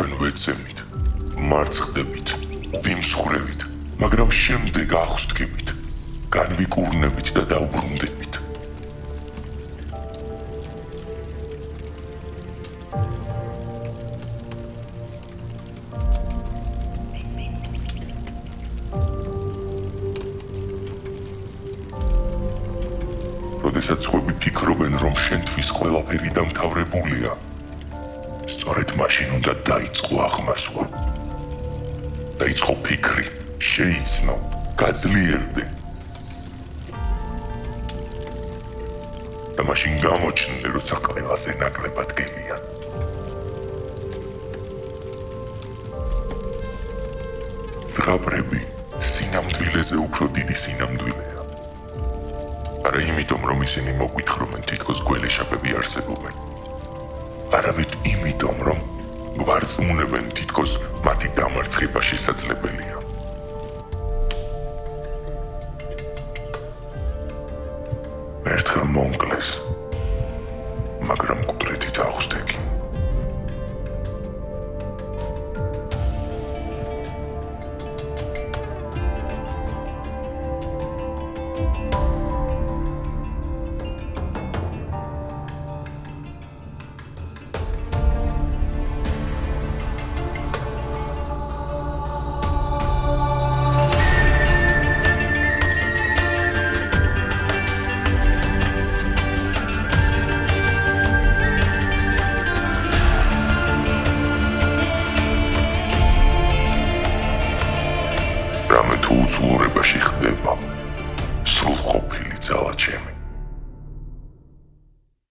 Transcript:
ჩვენ ვეცემით, მარცხდებით, ვიმსხვრევით, მაგრამ შემდეგ ახვსდგებით, განვიკურნებით და დავბრუნდებით. როდესაც ხვები ფიქრობენ, რომ შენთვის ყველაფერი დამთავრებულია, სწორედ მაშინ უნდა დაიწყო აღმასვა. დაიწყო ფიქრი, შეიცნო, გაძლიერდე. და მაშინ გამოჩნდე, როცა ყველაზე ნაკლებად გელია. ზღაპრები სინამდვილეზე უფრო დიდი სინამდვილეა. არა იმიტომ, რომ ისინი მოგვითხრობენ თითქოს გველეშაპები არსებობენ. არამედ იმიტომ, რომ გვარწმუნებენ თითქოს მათი დამარცხება შესაძლებელია. ერთხელ მონკლეს, მაგრამ მკვდრითით ახვსდეგი. რამე თუ უძლურებაში ხდება, სრულყოფილი ძალა ჩემი.